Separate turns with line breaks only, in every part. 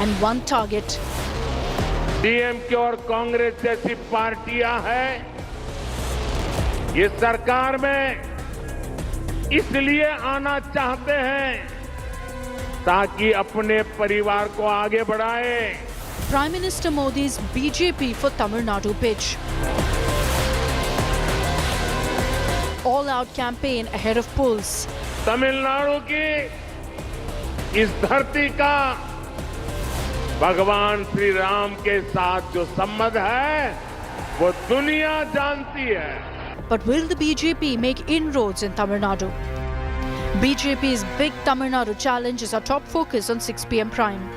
and one target.
DMK और कांग्रेस जैसी पार्टियां हैं, ये सरकार में इसलिए आना चाहते हैं ताकि अपने परिवार को आगे बढ़ाए।
Prime Minister Modi's BJP for Tamil Nadu pitch. All-out campaign ahead of polls.
Tamil Nadu की इस धरती का भगवान श्री राम के साथ जो संबंध है, वो दुनिया जानती है।
But will the BJP make inroads in Tamil Nadu? BJP's big Tamil Nadu challenge is our top focus on 6 p.m. Prime.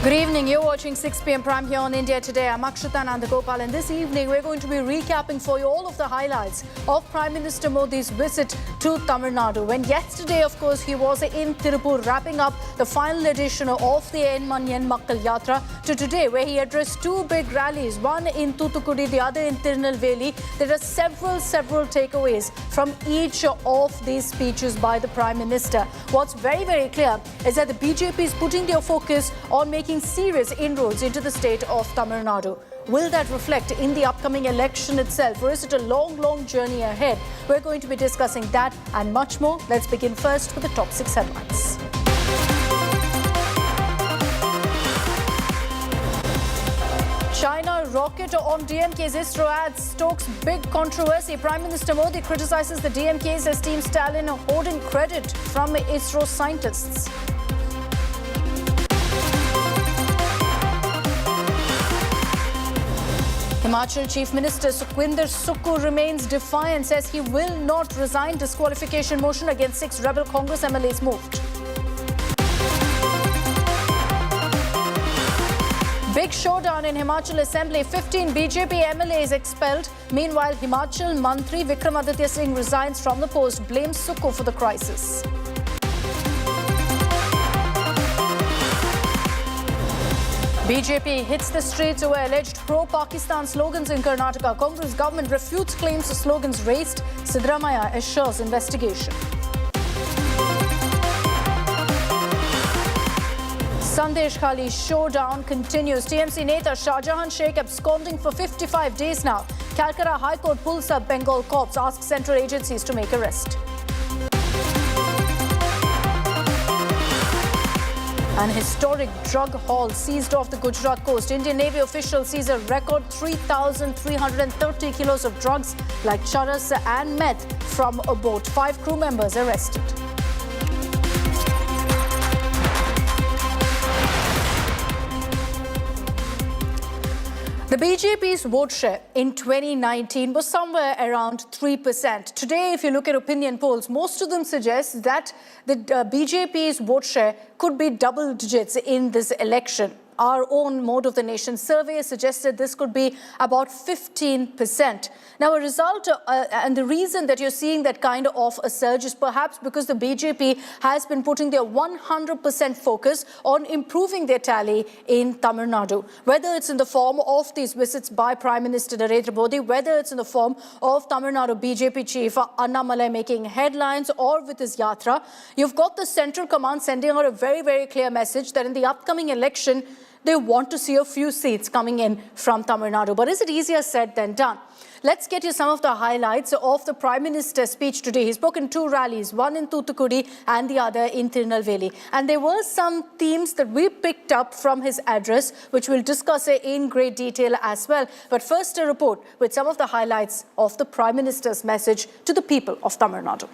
Good evening. You're watching 6 p.m. Prime here on India Today. I'm Akshita Nandagopal, and this evening we're going to be recapping for you all of the highlights of Prime Minister Modi's visit to Tamil Nadu. When yesterday, of course, he was in Tirupur wrapping up the final edition of the En Manyan Makkal Yatra, to today where he addressed two big rallies, one in Thoothukudi, the other in Tirunelveli. There are several takeaways from each of these speeches by the Prime Minister. What's very clear is that the BJP is putting their focus on making serious inroads into the state of Tamil Nadu. Will that reflect in the upcoming election itself, or is it a long journey ahead? We're going to be discussing that and much more. Let's begin first with the top 6 headlines. China rocket on DMK's ISRO ads stokes big controversy. Prime Minister Modi criticizes the DMK, says Team Stalin hoarding credit from ISRO scientists. Himachal Chief Minister Sukhwinder Sukhu remains defiant, says he will not resign. Disqualification motion against 6 rebel Congress MLAs moved. Big showdown in Himachal Assembly. 15 BJP MLAs expelled. Meanwhile, Himachal Mantri Vikramaditya Singh resigns from the post, blames Sukhu for the crisis. BJP hits the streets over alleged pro-Pakistan slogans in Karnataka. Congress government refutes claims the slogans raised. Siddaramaiah assures investigation. Sandesh Khali showdown continues. TMC Neta Shahjahan Sheikh absconding for 55 days now. Calcutta High Court pulls up Bengal corpse, asks central agencies to make arrest. An historic drug haul seized off the Gujarat coast. Indian Navy officials seize a record 3,330 kilos of drugs like charas and meth from a boat. 5 crew members arrested. The BJP's vote share in 2019 was somewhere around 3%. Today, if you look at opinion polls, most of them suggest that the BJP's vote share could be double digits in this election. Our own Mode of the Nation survey suggested this could be about 15%. Now, a result and the reason that you're seeing that kind of a surge is perhaps because the BJP has been putting their 100% focus on improving their tally in Tamil Nadu. Whether it's in the form of these visits by Prime Minister Narendra Modi, whether it's in the form of Tamil Nadu BJP chief Annamalai making headlines, or with his yatra, you've got the central command sending out a very clear message that in the upcoming election, they want to see a few seats coming in from Tamil Nadu. But is it easier said than done? Let's get you some of the highlights of the Prime Minister's speech today. He spoke in 2 rallies, one in Thoothukudi and the other in Tirunelveli. And there were some themes that we picked up from his address, which we'll discuss in great detail as well. But first, a report with some of the highlights of the Prime Minister's message to the people of Tamil Nadu.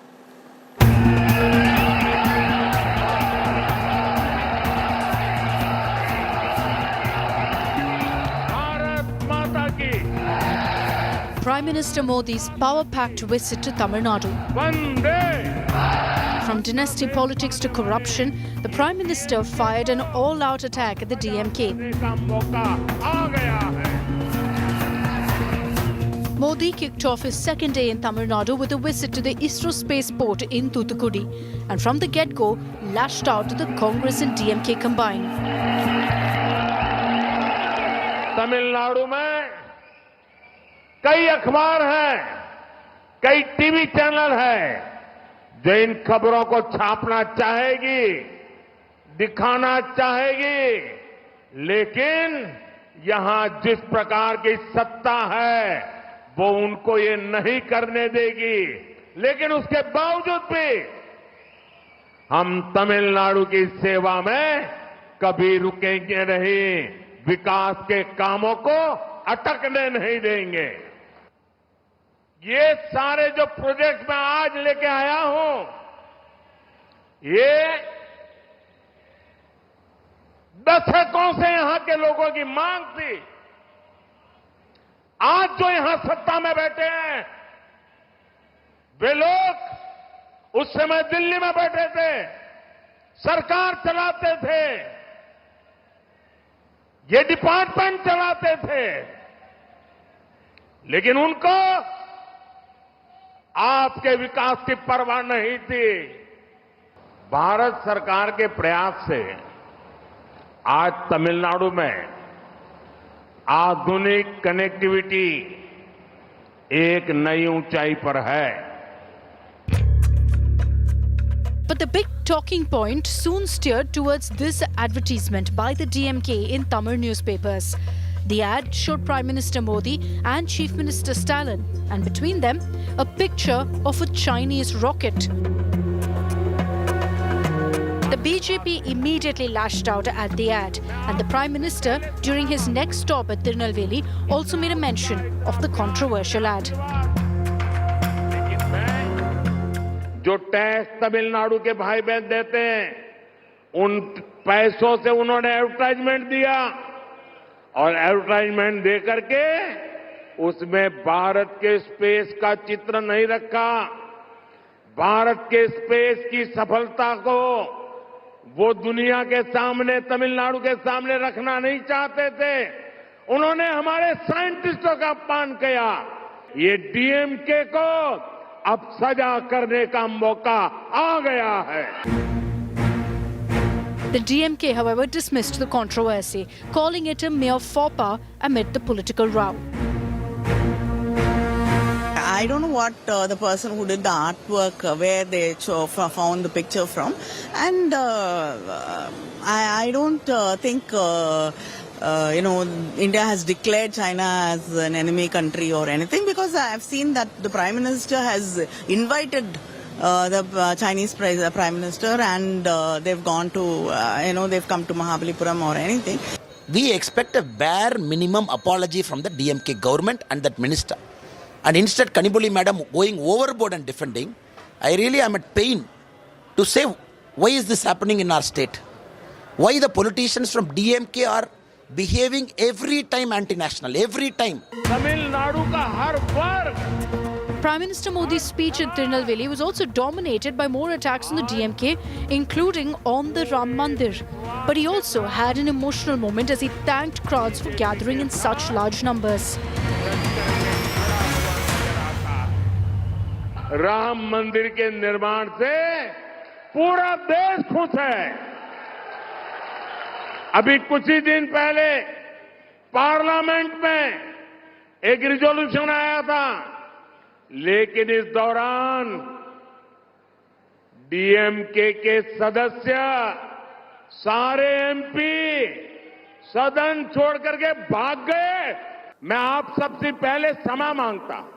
Prime Minister Modi's power-packed visit to Tamil Nadu. From dynasty politics to corruption, the Prime Minister fired an all-out attack at the DMK. Modi kicked off his second day in Tamil Nadu with a visit to the ISRO spaceport in Thoothukudi, and from the get-go, lashed out to the Congress and DMK combined.
Tamil Nadu mein कई अखबार हैं, कई TV channel हैं जो इन खबरों को छापना चाहेगी, दिखाना चाहेगी, लेकिन यहां जिस प्रकार की सत्ता है वो उनको ये नहीं करने देगी। लेकिन उसके बावजूद भी हम तमिलनाडु की सेवा में कभी रुकेंगे नहीं, विकास के कामों को अटकने नहीं देंगे। ये सारे जो प्रोजेक्ट मैं आज लेके आया हूं, ये दशकों से यहां के लोगों की मांग थी। आज जो यहां सत्ता में बैठे हैं, वे लोग उस समय दिल्ली में बैठे थे, सरकार चलाते थे, ये डिपार्टमेंट चलाते थे, लेकिन उनको आपके विकास की परवाह नहीं थी। भारत सरकार के प्रयास से आज तमिलनाडु में आधुनिक कनेक्टिविटी एक नई ऊंचाई पर है।
But the big talking point soon steered towards this advertisement by the DMK in Tamil newspapers. The ad showed Prime Minister Modi and Chief Minister Stalin, and between them, a picture of a Chinese rocket. The BJP immediately lashed out at the ad, and the Prime Minister, during his next stop at Tirunelveli, also made a mention of the controversial ad.
जो tax Tamil Nadu के भाई बहन देते हैं, उन पैसों से उन्होंने एडवर्टाइजमेंट दिया और एडवर्टाइजमेंट दे करके उसमें भारत के स्पेस का चित्र नहीं रखा। भारत के स्पेस की सफलता को वो दुनिया के सामने, तमिलनाडु के सामने रखना नहीं चाहते थे। उन्होंने हमारे साइंटिस्टों का अपमान किया। ये डीएमके को अब सजा करने का मौका आ गया है।
The DMK, however, dismissed the controversy, calling it a mere faux pas amid the political row.
I don't know what the person who did the artwork, where they found the picture from, and I don't think India has declared China as an enemy country or anything, because I have seen that the Prime Minister has invited the Chinese Prime Minister, and they've gone to, they've come to Mahabalipuram or anything.
We expect a bare minimum apology from the DMK government and that minister. And instead, Kaniboli madam going overboard and defending, I really am at pain to say, why is this happening in our state? Why the politicians from DMK are behaving every time anti-national, every time.
Tamil Nadu ka har varg.
Prime Minister Modi's speech at Tirunelveli was also dominated by more attacks on the DMK, including on the Ram Mandir. But he also had an emotional moment as he thanked crowds for gathering in such large numbers.
Ram मंदिर के निर्माण से पूरा देश खुश है। अभी कुछ ही दिन पहले पार्लियामेंट में एक रिजोल्यूशन आया था, लेकिन इस दौरान डीएमके के सदस्य, सारे एमपी सदन छोड़ करके भाग गए। मैं आप सबसे पहले क्षमा मांगता हूं।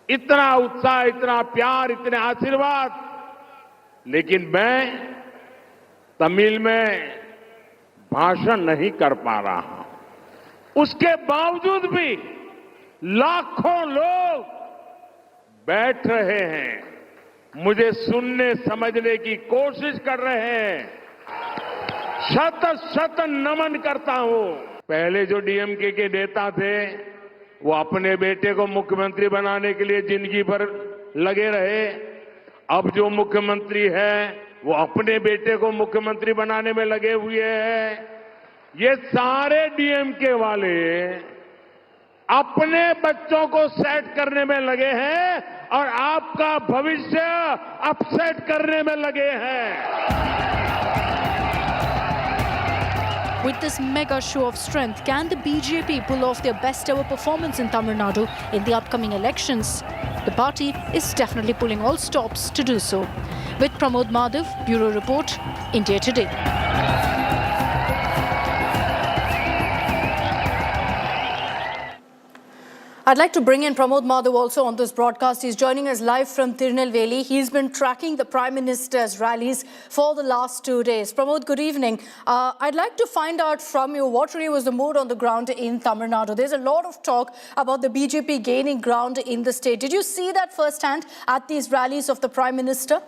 इतना उत्साह, इतना प्यार, इतने आशीर्वाद, लेकिन मैं तमिल में भाषण नहीं कर पा रहा हूं। उसके बावजूद भी लाखों लोग बैठ रहे हैं, मुझे सुनने समझने की कोशिश कर रहे हैं। शत शत नमन करता हूं। पहले जो डीएमके के नेता थे, वो अपने बेटे को मुख्यमंत्री बनाने के लिए जिंदगी भर लगे रहे। अब जो मुख्यमंत्री है, वो अपने बेटे को मुख्यमंत्री बनाने में लगे हुए हैं। ये सारे डीएमके वाले अपने बच्चों को सेट करने में लगे हैं और आपका भविष्य अपसेट करने में लगे हैं।
With this mega show of strength, can the BJP pull off their best ever performance in Tamil Nadu in the upcoming elections? the party is definitely pulling all stops to do so. With Pramod Madhav, Bureau Report, India Today. I'd like to bring in Pramod Madhav also on this broadcast. He's joining us live from Tirunelveli. He's been tracking the Prime Minister's rallies for the last 2 days. Pramod, good evening. I'd like to find out from you what really was the mood on the ground in Tamil Nadu. There's a lot of talk about the BJP gaining ground in the state. Did you see that firsthand at these rallies of the Prime Minister?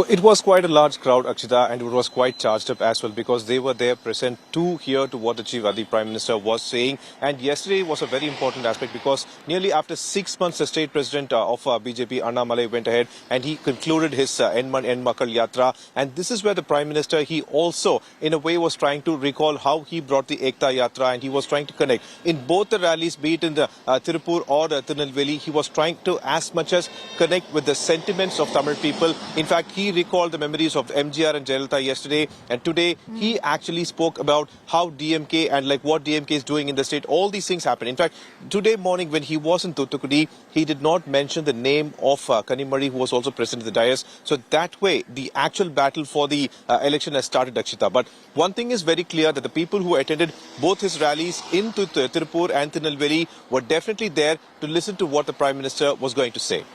It was quite a large crowd, Akshita, and it was quite charged up as well because they were there present to hear to what the Prime Minister was saying. And yesterday was a very important aspect because nearly after 6 months, the state president of BJP, Annamalai, went ahead and he concluded his En Makkal Yatra. And this is where the Prime Minister, he also, in a way, was trying to recall how he brought the Ekta Yatra and he was trying to connect. In both the rallies, be it in the Tirupur or the Tirunelveli, he was trying to as much as connect with the sentiments of Tamil people. In fact, he recalled the memories of MGR and Jayalalitha yesterday, and today he actually spoke about how DMK and like what DMK is doing in the state. All these things happen. In fact, today morning when he was in Thoothukudi, he did not mention the name of Kanimari, who was also present at the dais. So that way, the actual battle for the election has started, Akshita. But one thing is very clear that the people who attended both his rallies in Tirupur and Tirunelveli were definitely there to listen to what the Prime Minister was going to say.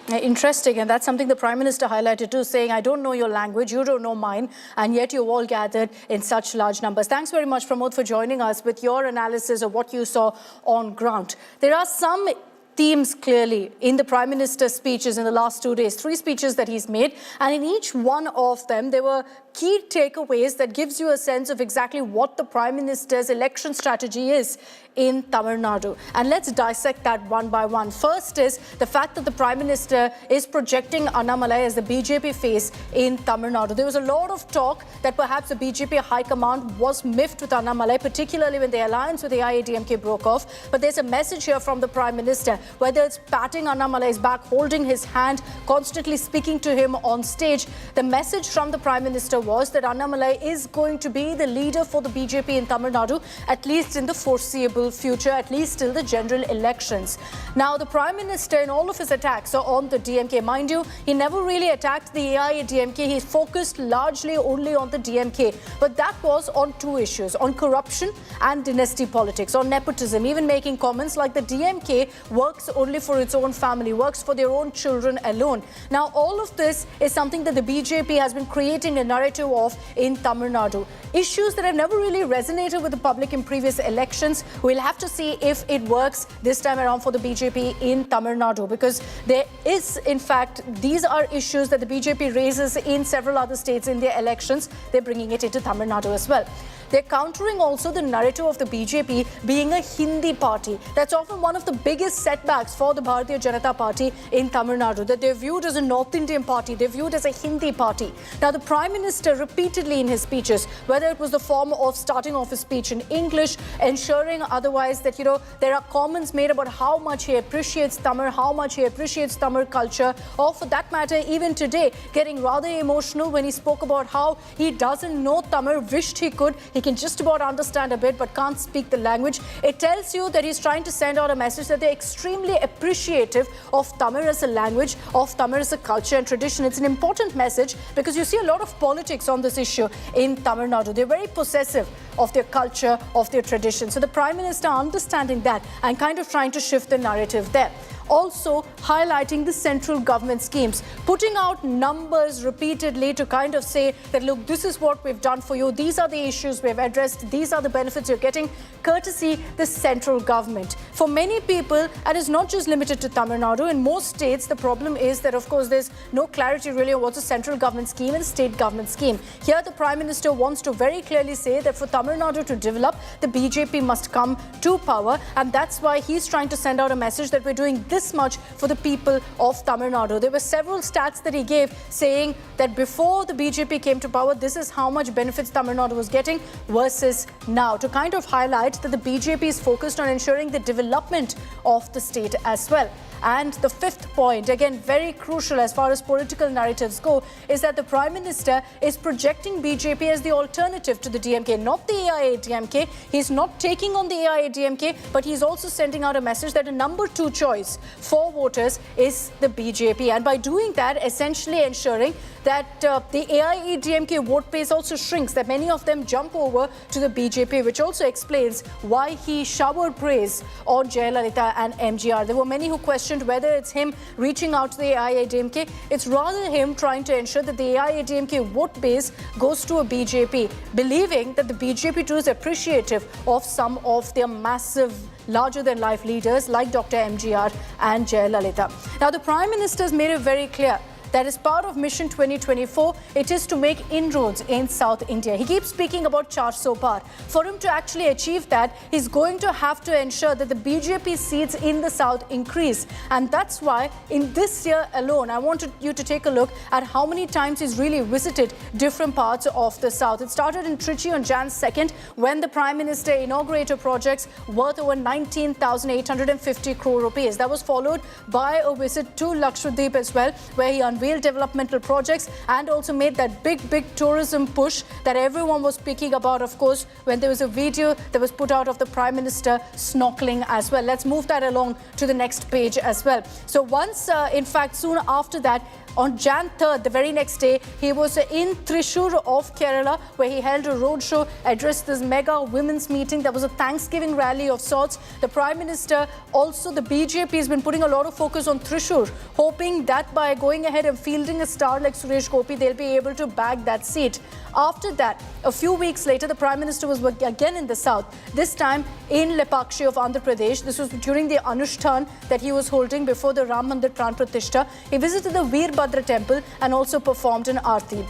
Interesting, and that's something the Prime Minister highlighted too, saying, I don't know your language, you don't know mine, and yet you've all gathered in such large numbers. Thanks very much, Pramod, for joining us with your analysis of what you saw on ground. There are some themes clearly in the Prime Minister's speeches in the last 2 days, 3 speeches that he's made, and in each one of them, there were key takeaways that gives you a sense of exactly what the Prime Minister's election strategy is in Tamil Nadu. And let's dissect that one by one. First is the fact that the Prime Minister is projecting Annamalai as the BJP face in Tamil Nadu. There was a lot of talk that perhaps the BJP High Command was miffed with Annamalai, particularly when the alliance with the AIADMK broke off. But there's a message here from the Prime Minister, whether it's patting Annamalai's back, holding his hand, constantly speaking to him on stage. The message from the Prime Minister was that Annamalai is going to be the leader for the BJP in Tamil Nadu, at least in the foreseeable future, at least till the general elections. Now, the Prime Minister, in all of his attacks are on the DMK. Mind you, he never really attacked the AIADMK. He focused largely only on the DMK. But that was on 2 issues, on corruption and dynasty politics, on nepotism, even making comments like the DMK works only for its own family, works for their own children alone. Now, all of this is something that the BJP has been creating a narrative of in Tamil Nadu. Issues that have never really resonated with the public in previous elections. We'll have to see if it works this time around for the BJP in Tamil Nadu, because there is, in fact, these are issues that the BJP raises in several other states in their elections. They're bringing it into Tamil Nadu as well. They're countering also the narrative of the BJP being a Hindi party. That's often one of the biggest setbacks for the Bharatiya Janata Party in Tamil Nadu, that they're viewed as a North Indian party, they're viewed as a Hindi party. Now, the Prime Minister repeatedly in his speeches, whether it was the form of starting off his speech in English, ensuring otherwise that, there are comments made about how much he appreciates Tamil, how much he appreciates Tamil culture, or for that matter, even today, getting rather emotional when he spoke about how he doesn't know Tamil, wished he could. He can just about understand a bit but can't speak the language. It tells you that he's trying to send out a message that they're extremely appreciative of Tamil as a language, of Tamil as a culture and tradition. It's an important message because you see a lot of politics on this issue in Tamil Nadu. They're very possessive of their culture, of their tradition. So the Prime Minister understanding that and kind of trying to shift the narrative there. Also highlighting the central government schemes, putting out numbers repeatedly to kind of say that, look, this is what we've done for you. These are the issues we've addressed. These are the benefits you're getting, courtesy the central government. For many people, and it's not just limited to Tamil Nadu, in most states, the problem is that, of course, there's no clarity really on what's a central government scheme and a state government scheme. Here, the Prime Minister wants to very clearly say that for Tamil Nadu to develop, the BJP must come to power. And that's why he's trying to send out a message that we're doing this much for the people of Tamil Nadu. There were several stats that he gave saying that before the BJP came to power, this is how much benefits Tamil Nadu was getting versus now, to kind of highlight that the BJP is focused on ensuring the development of the state as well. And the fifth point, again very crucial as far as political narratives go, is that the Prime Minister is projecting BJP as the alternative to the DMK, not the AIADMK. He's not taking on the AIADMK, but he's also sending out a message that a number two choice for voters is the BJP. And by doing that, essentially ensuring that the AIADMK vote base also shrinks, that many of them jump over to the BJP, which also explains why he showered praise on Jayalalitha and MGR. There were many who questioned whether it's him reaching out to the AIADMK. It's rather him trying to ensure that the AIADMK vote base goes to a BJP, believing that the BJP too is appreciative of some of their massive larger-than-life leaders like Dr. MGR and Jayalalitha. Now, the Prime Minister has made it very clear that as part of Mission 2024, it is to make inroads in South India. He keeps speaking about Charso Par. For him to actually achieve that, he's going to have to ensure that the BJP seats in the South increase. And that's why in this year alone, I wanted you to take a look at how many times he's really visited different parts of the South. It started in Trichy on Jan 2nd, when the Prime Minister inaugurated projects worth over 19,850 crore rupees. That was followed by a visit to Lakshadweep as well, where he unveiled developmental projects and also made that big tourism push that everyone was speaking about, of course, when there was a video that was put out of the Prime Minister snorkeling as well. Let's move that along to the next page as well. So once, in fact, soon after that, on Jan 3rd, the very next day, he was in Thrissur of Kerala, where he held a roadshow, addressed this mega women's meeting. There was a Thanksgiving rally of sorts. The Prime Minister, also the BJP, has been putting a lot of focus on Thrissur, hoping that by going ahead and fielding a star like Suresh Gopi, they'll be able to bag that seat. After that, a few weeks later, the Prime Minister was again in the South, this time in Lepakshi of Andhra Pradesh. This was during the Anushtan that he was holding before the Ram Mandir Pran Pratishtha. He visited the Veerbhadra temple and also performed an Aarti.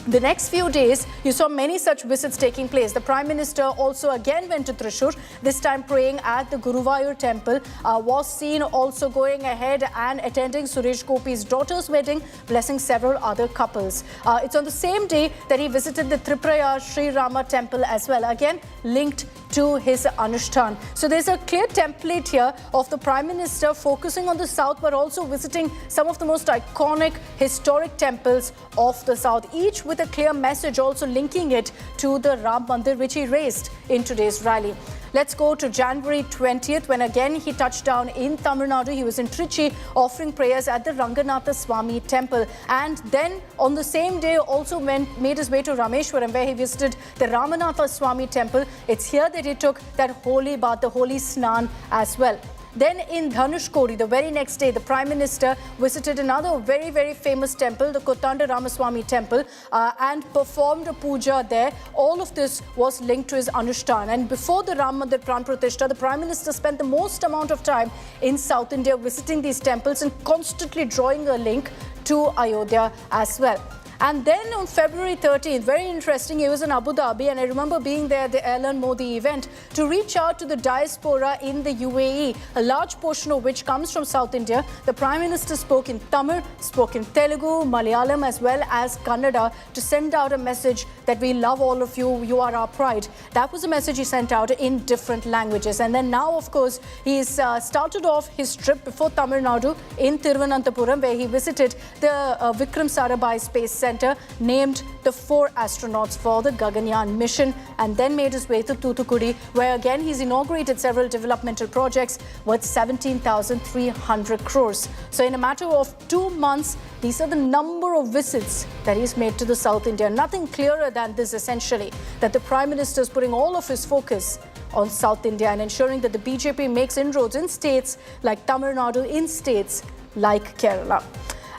The next few days, you saw many such visits taking place. The Prime Minister also again went to Thrissur, this time praying at the Guruvayur temple, was seen also going ahead and attending Suresh Gopi's daughter's wedding, blessing several other couples. It's on the same day that he visited the Triprayar Sri Rama temple as well, again linked to his Anushtan. So there's a clear template here of the Prime Minister focusing on the South, but also visiting some of the most iconic historic temples of the South, each with a clear message, also linking it to the Ram Mandir, which he raised in today's rally. Let's go to January 20th, when again he touched down in Tamil Nadu. He was in Trichy offering prayers at the Ranganatha Swami temple. And then on the same day also made his way to Rameshwaram, where he visited the Ramanatha Swami temple. It's here that he took that holy bath, the holy snan as well. Then in Dhanushkodi, the very next day, the Prime Minister visited another very famous temple, the Kottanda Ramaswamy temple, and performed a puja there. All of this was linked to his Anushtan. And before the Ram Mandir Pran Pratishtha, the Prime Minister spent the most amount of time in South India visiting these temples and constantly drawing a link to Ayodhya as well. And then on February 13th, very interesting, he was in Abu Dhabi, and I remember being there at the Alan Modi event to reach out to the diaspora in the UAE, a large portion of which comes from South India. The Prime Minister spoke in Tamil, spoke in Telugu, Malayalam as well as Kannada to send out a message that we love all of you, you are our pride. That was a message he sent out in different languages. And then now, of course, he's started off his trip before Tamil Nadu in Thiruvananthapuram, where he visited the Vikram Sarabhai Space Center, named the 4 astronauts for the Gaganyaan mission, and then made his way to Thoothukudi, where again he's inaugurated several developmental projects worth 17,300 crores. So in a matter of 2 months, these are the number of visits that he's made to the South India. Nothing clearer than this, essentially, that the Prime Minister is putting all of his focus on South India and ensuring that the BJP makes inroads in states like Tamil Nadu, in states like Kerala.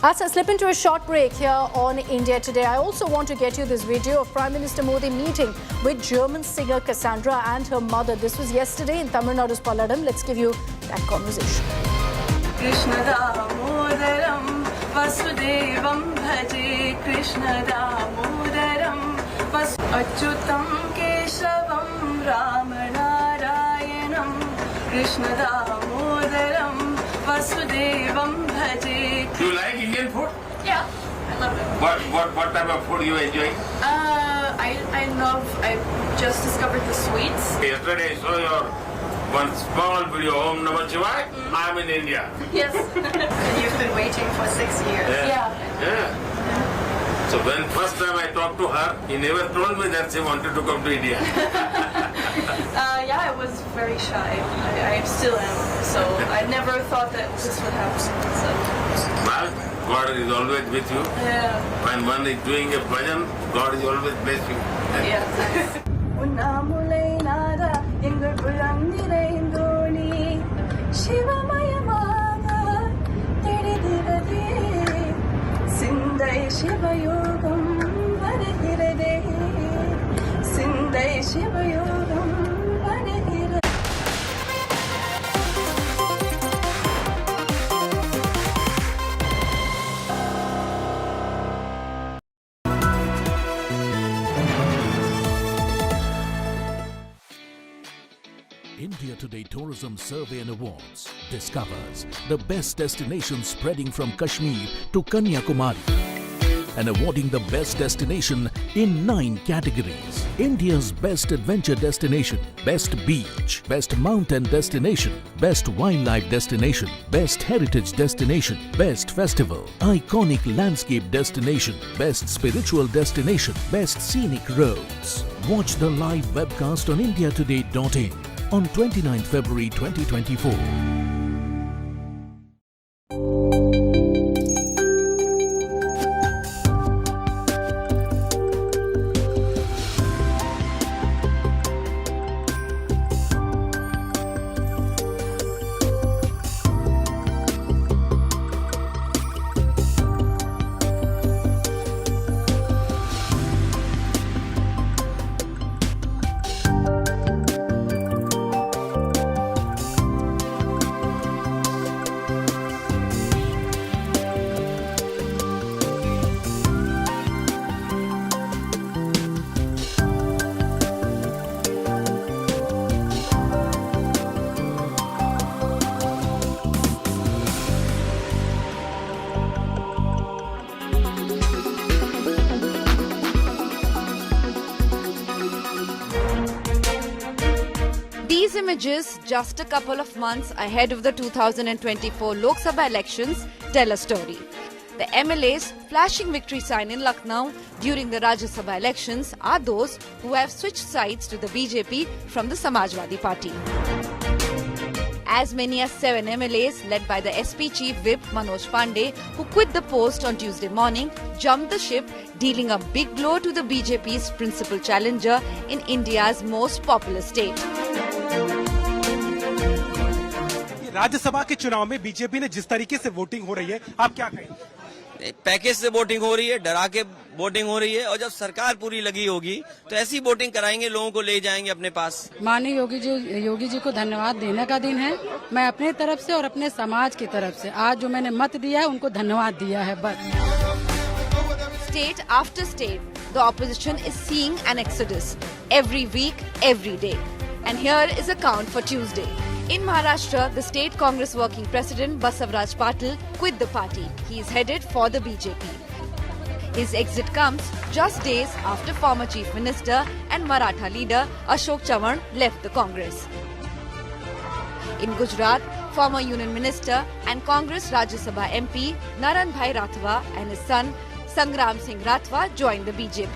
As I slip into a short break here on India Today, I also want to get you this video of Prime Minister Modi meeting with German singer Cassandra and her mother. This was yesterday in Tamil Nadu's Palladam. Let's give you that conversation.
Krishna Damodaram Vasudevam Bhaje Krishna Damodaram Achyutam Keshavam Ramanarayanam Krishna Damodaram Vasudevam bhaje.
You like Indian food?
Yeah, I love it.
What type of food you enjoy?
I just discovered the sweets.
Yesterday I saw your one small video, Om Namah Shivaya. I'm in India.
Yes. And you've been waiting for 6 years.
Yeah. So when first time I talked to her, he never told me that she wanted to come to India.
I was very shy. I still am. So I never thought that this would happen. So.
Well, God is always with you.
Yeah.
When one is doing a bhajan, God is always bless you.
Yeah. Unnamulai நாதா எங்கள் புலந்திரைந்தோணி சிவமயமாக தெரிகிறதே சிந்தை சிவயோகம் வருகிறதே சிந்தை சிவயோகம் வருகிறது.
India Today Tourism Survey and Awards discovers the best destinations spreading from Kashmir to Kanyakumari and awarding the best destination in 9 categories. India's best adventure destination, best beach, best mountain destination, best wildlife destination, best heritage destination, best festival, iconic landscape destination, best spiritual destination, best scenic roads. Watch the live webcast on indiatoday.in on 29 February 2024.
These images, just a couple of months ahead of the 2024 Lok Sabha elections, tell a story. The MLAs flashing victory sign in Lucknow during the Rajya Sabha elections are those who have switched sides to the BJP from the Samajwadi Party. As many as 7 MLAs led by the SP Chief Whip Manoj Pandey, who quit the post on Tuesday morning, jumped the ship, dealing a big blow to the BJP's principal challenger in India's most populous state.
Rajya Sabha के चुनाव में BJP ने जिस तरीके से voting हो रही है, आप क्या कहेंगे?
पैकेज से वोटिंग हो रही है, डरा के वोटिंग हो रही है, और जब सरकार पूरी लगी होगी तो ऐसी वोटिंग कराएंगे, लोगों को ले जाएंगे अपने पास।
माननीय योगी जी को धन्यवाद देने का दिन है। मैं अपने तरफ से और अपने समाज की तरफ से आज जो मैंने मत दिया है उनको धन्यवाद दिया है बस।
State after state, the opposition is seeing an exodus every week, every day. And here is a count for Tuesday. In Maharashtra, the state Congress working president Basavaraj Patil quit the party. He is headed for the BJP. His exit comes just days after former chief minister and Maratha leader Ashok Chavan left the Congress. In Gujarat, former union minister and Congress Rajya Sabha MP Naran Bhai Rathwa and his son Sangram Singh Rathwa joined the BJP.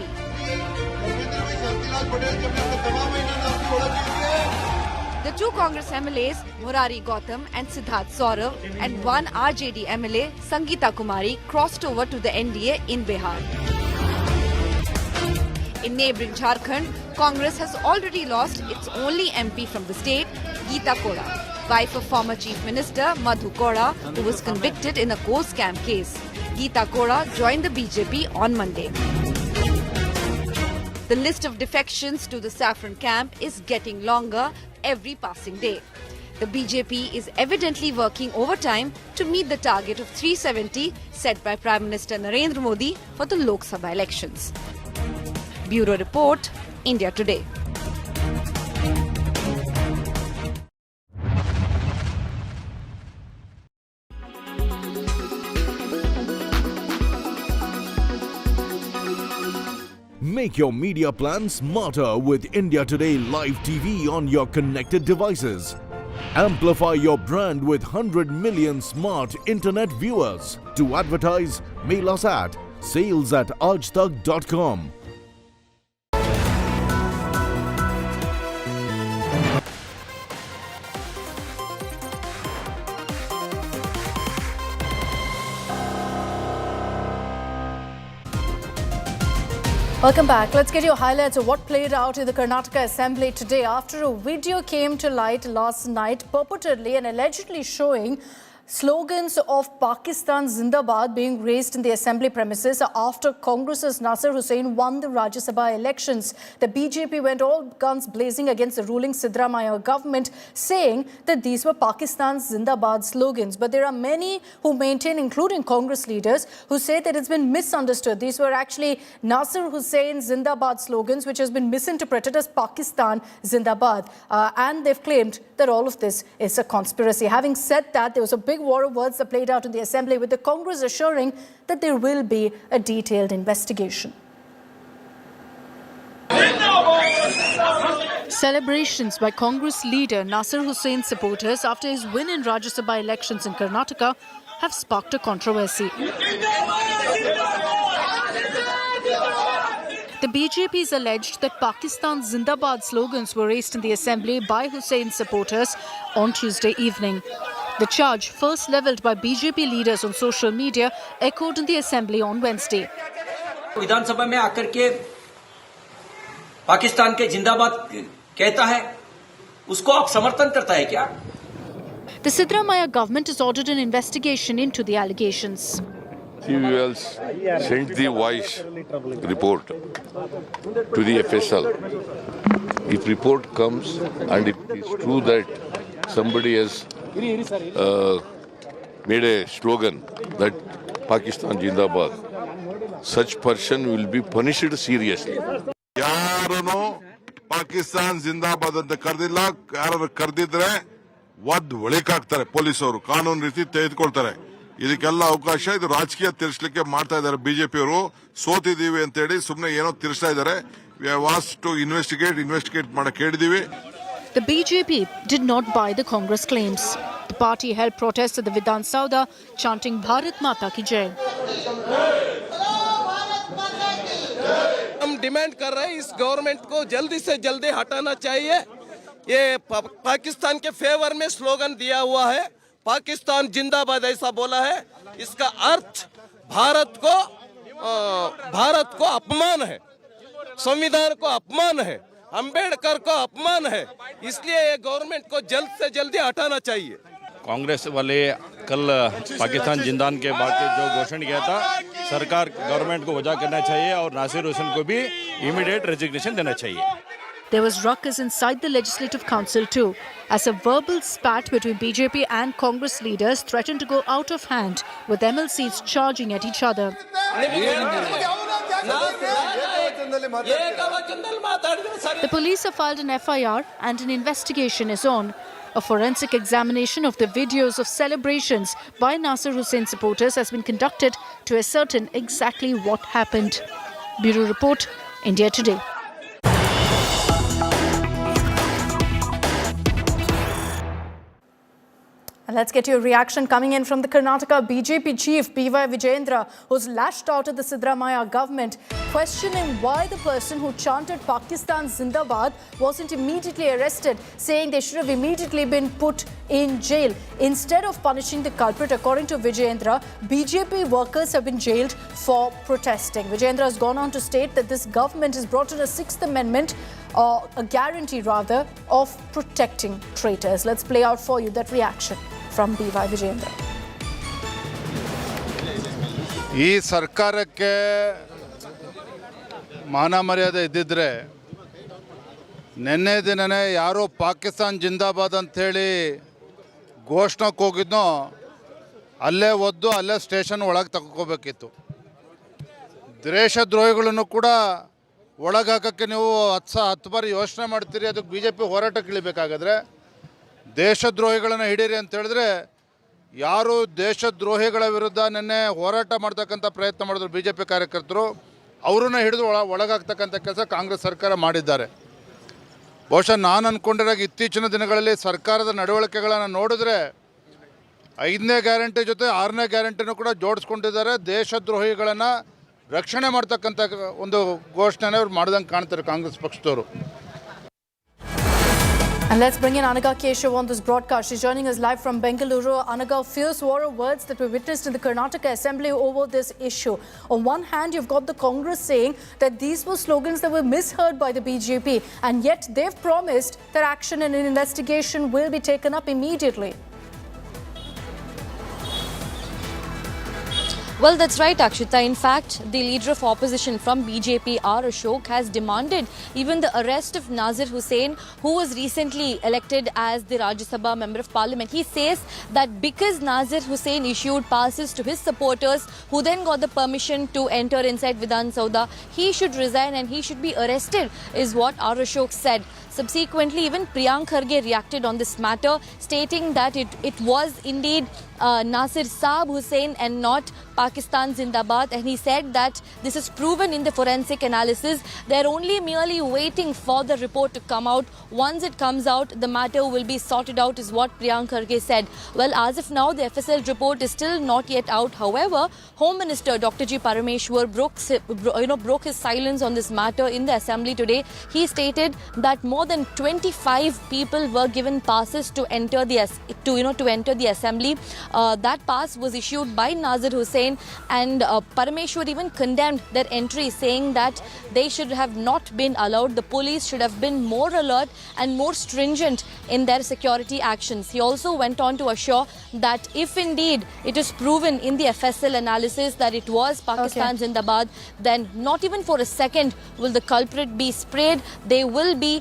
The 2 Congress MLAs, Murari Gautam and Siddharth Saurav, and 1 RJD MLA, Sangeeta Kumari, crossed over to the NDA in Bihar. In neighbouring Jharkhand, Congress has already lost its only MP from the state, Geeta Koda, wife of former Chief Minister Madhu Koda, who was convicted in a coal scam case. Geeta Koda joined the BJP on Monday. The list of defections to the saffron camp is getting longer every passing day. The BJP is evidently working overtime to meet the target of 370 set by Prime Minister Narendra Modi for the Lok Sabha elections. Bureau Report, India Today.
Make your media plan smarter with India Today Live TV on your connected devices. Amplify your brand with 100 million smart internet viewers. To advertise, mail us at sales@aajtak.com.
Welcome back. Let's get your highlights of what played out in the Karnataka Assembly today after a video came to light last night purportedly and allegedly showing slogans of Pakistan Zindabad being raised in the assembly premises after Congress's Nasir Hussain won the Rajya Sabha elections. The BJP went all guns blazing against the ruling Siddaramaiah government, saying that these were Pakistan Zindabad slogans. But there are many who maintain, including Congress leaders, who say that it's been misunderstood. These were actually Nasir Hussain Zindabad slogans, which has been misinterpreted as Pakistan Zindabad. And they've claimed that all of this is a conspiracy. Having said that, there was a big war of words that played out in the assembly, with the Congress assuring that there will be a detailed investigation. Celebrations by Congress leader Nasir Hussain's supporters after his win in Rajya Sabha elections in Karnataka have sparked a controversy. The BJP has alleged that Pakistan Zindabad slogans were raised in the assembly by Hussein's supporters on Tuesday evening. The charge, first levelled by BJP leaders on social media, echoed in the assembly on Wednesday.
विधानसभा में आकर के पाकिस्तान के जिंदाबाद कहता है, उसको आप समर्थन करता है क्या?
The Siddaramaiah government has ordered an investigation into the allegations.
We will send the voice report to the FSL. If report comes and it is true that somebody has made a slogan that Pakistan Jindabad, such person will be punished seriously.
ಯಾರನ್ನು ಪಾಕಿಸ್ತಾನ್ ಜಿಂದಾಬಾದ್ ಅಂತ ಕರೆದಿಲ್ಲ, ಯಾರು ಕರೆದಿದ್ರೆ ಒದ್ದು ಒಳಿಕಾಕ್ತಾರೆ ಪೊಲೀಸರು, ಕಾನೂನು ರೀತಿ ತೆಗೆದುಕೊಳ್ತಾರೆ. ಇದಕ್ಕೆಲ್ಲ ಅವಕಾಶ ಇದು ರಾಜಕೀಯ ತಿರ್ಸ್ಲಿಕ್ಕೆ ಮಾಡ್ತಾ ಇದ್ದಾರೆ ಬಿಜೆಪಿಯವರು. ಸೋತಿದೀವಿ ಅಂತ ಹೇಳಿ ಸುಮ್ಮನೆ ಏನೋ ತಿರ್ಸ್ತಾ ಇದ್ದಾರೆ. We have asked to investigate ಮಾಡಕ್ಕೆ ಹೇಳಿದೀವಿ.
The BJP did not buy the Congress claims. The party held protests at the Vidhan Sauda, chanting Bharat Mata Ki Jai.
हम डिमांड कर रहे हैं इस गवर्नमेंट को जल्दी से जल्दी हटाना चाहिए. ये पाकिस्तान के फेवर में स्लोगन दिया हुआ है, पाकिस्तान जिंदाबाद ऐसा बोला है. इसका अर्थ भारत को अपमान है, संविधान को अपमान है, अंबेडकर को अपमान है. इसलिए ये गवर्नमेंट को जल्द से जल्दी हटाना चाहिए.
कांग्रेस वाले कल पाकिस्तान जिंदान के बाद जो घोषणा किया था, सरकार गवर्नमेंट को वजह करना चाहिए और नासिर हुसैन को भी इमीडिएट रेजिग्नेशन देना चाहिए.
There was ruckus inside the Legislative Council too, as a verbal spat between BJP and Congress leaders threatened to go out of hand, with MLCs charging at each other. The police have filed an FIR and an investigation is on. A forensic examination of the videos of celebrations by Nasir Hussain supporters has been conducted to ascertain exactly what happened. Bureau Report, India Today. And let's get your reaction coming in from the Karnataka BJP chief, B.Y. Vijayendra, who's lashed out at the Siddaramaiah government, questioning why the person who chanted Pakistan Zindabad wasn't immediately arrested, saying they should have immediately been put in jail. Instead of punishing the culprit, according to Vijayendra, BJP workers have been jailed for protesting. Vijayendra has gone on to state that this government has brought in a Sixth Amendment, or a guarantee rather, of protecting traitors. Let's play out for you that reaction from B.Y. Vijayendra.
ಈ ಸರ್ಕಾರಕ್ಕೆ ಮಾನ ಮರ್ಯಾದೆ ಇದ್ದಿದ್ರೆ ನಿನ್ನೆ ದಿನನೇ ಯಾರೋ ಪಾಕಿಸ್ತಾನ್ ಜಿಂದಾಬಾದ್ ಅಂಥೇಳಿ ಘೋಷಣೆಗೆ ಹೋಗಿದ್ನೋ ಅಲ್ಲೇ ಒದ್ದು ಅಲ್ಲೇ ಸ್ಟೇಷನ್ ಒಳಗೆ ತಗೋಬೇಕಿತ್ತು. ದೇಶದ್ರೋಹಿಗಳನ್ನು ಕೂಡ ಒಳಗೆ ಹಾಕೋಕ್ಕೆ ನೀವು 10 ಬಾರಿ ಯೋಚನೆ ಮಾಡ್ತೀರಿ. ಅದಕ್ಕೆ ಬಿ ಜೆ ಪಿ ಹೋರಾಟಕ್ಕೆ ಇಳಿಬೇಕಾಗಾದ್ರೆ ದೇಶದ್ರೋಹಿಗಳನ್ನು ಹಿಡೀರಿ ಅಂತ ಹೇಳಿದ್ರೆ, ಯಾರು ದೇಶದ್ರೋಹಿಗಳ ವಿರುದ್ಧ ನಿನ್ನೆ ಹೋರಾಟ ಮಾಡ್ತಕ್ಕಂಥ ಪ್ರಯತ್ನ ಮಾಡಿದ್ರು ಬಿ ಜೆ ಪಿ ಕಾರ್ಯಕರ್ತರು, ಅವರನ್ನ ಹಿಡಿದು ಒಳಗಾಗ್ತಕ್ಕಂಥ ಕೆಲಸ ಕಾಂಗ್ರೆಸ್ ಸರ್ಕಾರ ಮಾಡಿದ್ದಾರೆ. ಬಹುಶಃ ನಾನು ಅಂದ್ಕೊಂಡಿರಾಗ ಇತ್ತೀಚಿನ ದಿನಗಳಲ್ಲಿ ಸರ್ಕಾರದ ನಡವಳಿಕೆಗಳನ್ನು ನೋಡಿದ್ರೆ 5ನೇ ಗ್ಯಾರಂಟಿ ಜೊತೆ 6ನೇ ಗ್ಯಾರಂಟಿನೂ ಕೂಡ ಜೋಡಿಸ್ಕೊಂಡಿದ್ದಾರೆ. ದೇಶದ್ರೋಹಿಗಳನ್ನು ರಕ್ಷಣೆ ಮಾಡ್ತಕ್ಕಂಥ ಒಂದು ಘೋಷಣೆನ ಅವ್ರು ಮಾಡ್ದಂಗೆ ಕಾಣ್ತಾರೆ ಕಾಂಗ್ರೆಸ್ ಪಕ್ಷದವರು.
And let's bring in Anaga Keshav on this broadcast. She's joining us live from Bengaluru. Anaga, fierce war of words that we witnessed in the Karnataka Assembly over this issue. On one hand, you've got the Congress saying that these were slogans that were misheard by the BJP, and yet they've promised that action and an investigation will be taken up immediately.
Well, that's right, Akshita. In fact, the leader of opposition from BJP, R. Ashok, has demanded even the arrest of Nazir Hussain, who was recently elected as the Rajya Sabha Member of Parliament. He says that because Nazir Hussain issued passes to his supporters, who then got the permission to enter inside Vidhan Sauda, he should resign and he should be arrested, is what R. Ashok said. Subsequently, even Priyank Kharge reacted on this matter, stating that it was indeed Nasir Saab Hussain and not Pakistan Zindabad, and he said that this is proven in the forensic analysis. They're only merely waiting for the report to come out. Once it comes out, the matter will be sorted out, is what Priyank Kharge said. Well, as of now, the FSL report is still not yet out. However, Home Minister Dr. G. Parameshwar broke his silence on this matter in the Assembly today. He stated that more than 25 people were given passes to enter the Assembly. That pass was issued by Nazir Hussain, and Parameshwar even condemned their entry, saying that they should have not been allowed. The police should have been more alert and more stringent in their security actions. He also went on to assure that if indeed it is proven in the FSL analysis that it was Pakistan Zindabad, then not even for a second will the culprit be sprayed. They will be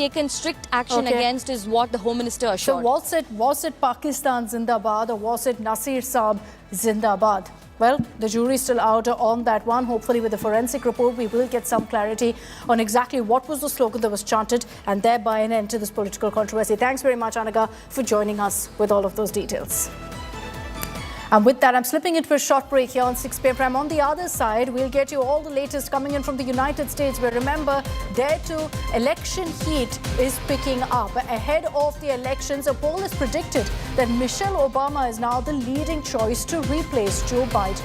taken strict action against, is what the Home Minister assured.
So was it Pakistan Zindabad or was it Nasir Saab Zindabad? Well, the jury's still out on that one. Hopefully with the forensic report, we will get some clarity on exactly what was the slogan that was chanted and thereby an end to this political controversy. Thanks very much, Anaga, for joining us with all of those details. And with that, I'm slipping into a short break here on 6 p.m. Prime. On the other side, we'll get you all the latest coming in from the United States, where remember, there too, election heat is picking up. Ahead of the elections, a poll has predicted that Michelle Obama is now the leading choice to replace Joe Biden.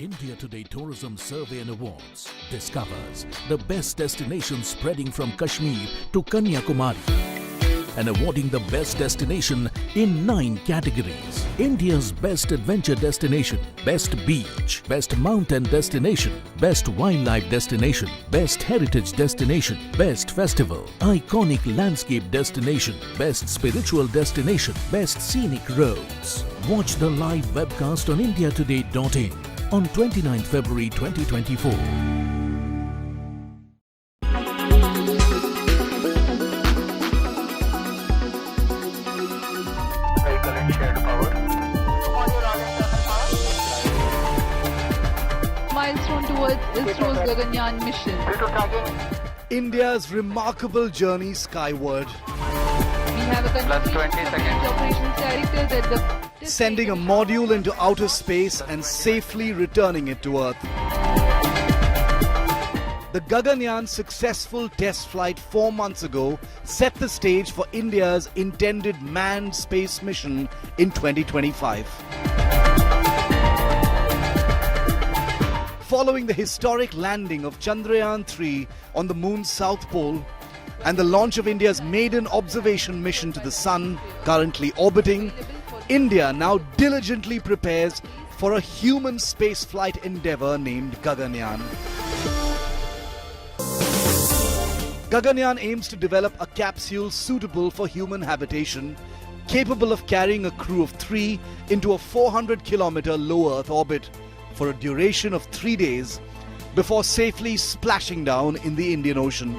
India Today Tourism Survey and Awards discovers the best destinations spreading from Kashmir to Kanyakumari and awarding the best destination in 9 categories. India's best adventure destination, best beach, best mountain destination, best wildlife destination, best heritage destination, best festival, iconic landscape destination, best spiritual destination, best scenic roads. Watch the live webcast on indiatoday.in on 29th February 2024.
Milestone towards ISRO's Gaganyaan mission.
India's remarkable journey skyward.
We have a operations director that the
Sending a module into outer space and safely returning it to Earth. The Gaganyaan successful test flight 4 months ago set the stage for India's intended manned space mission in 2025. Following the historic landing of Chandrayaan-3 on the moon's south pole and the launch of India's maiden observation mission to the sun, currently orbiting, India now diligently prepares for a human spaceflight endeavour named Gaganyaan. Gaganyaan aims to develop a capsule suitable for human habitation, capable of carrying a crew of 3 into a 400-kilometer low Earth orbit for a duration of 3 days before safely splashing down in the Indian Ocean.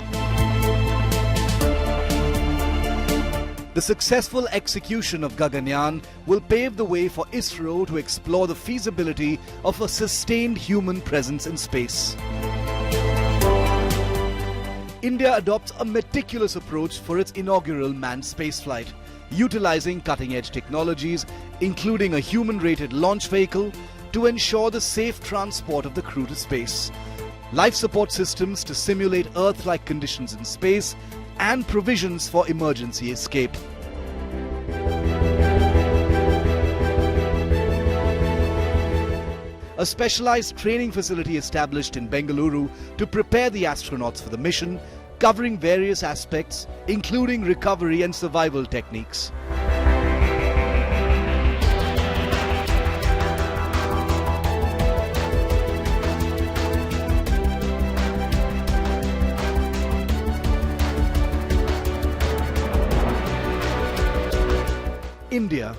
The successful execution of Gaganyaan will pave the way for ISRO to explore the feasibility of a sustained human presence in space. India adopts a meticulous approach for its inaugural manned spaceflight, utilizing cutting-edge technologies, including a human-rated launch vehicle, to ensure the safe transport of the crew to space, life support systems to simulate Earth-like conditions in space, and provisions for emergency escape. A specialized training facility established in Bengaluru to prepare the astronauts for the mission, covering various aspects, including recovery and survival techniques. India,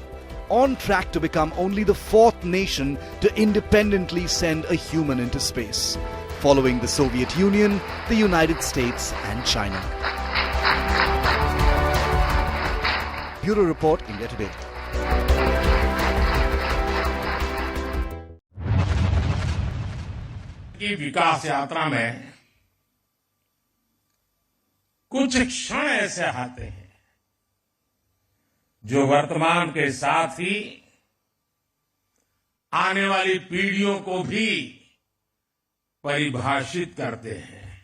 on track to become only the fourth nation to independently send a human into space, following the Soviet Union, the United States and China. Bureau Report, India Today.
की विकास यात्रा में कुछ क्षण ऐसे आते हैं जो वर्तमान के साथ ही आने वाली पीढ़ियों को भी परिभाषित करते हैं।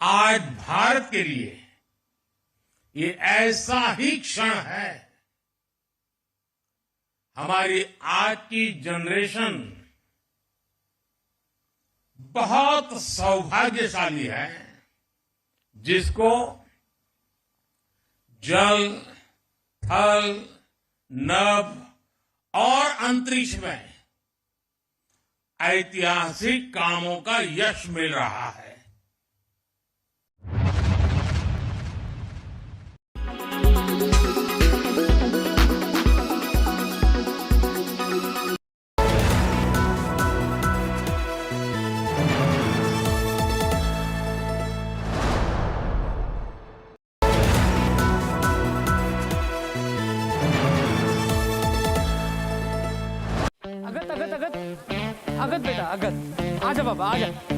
आज भारत के लिए ये ऐसा ही क्षण है। हमारी आज की जनरेशन बहुत सौभाग्यशाली है जिसको जल, थल, नभ और अंतरिक्ष में ऐतिहासिक कामों का यश मिल रहा है।
अगत बेटा अगत, आजा बाबा आजा।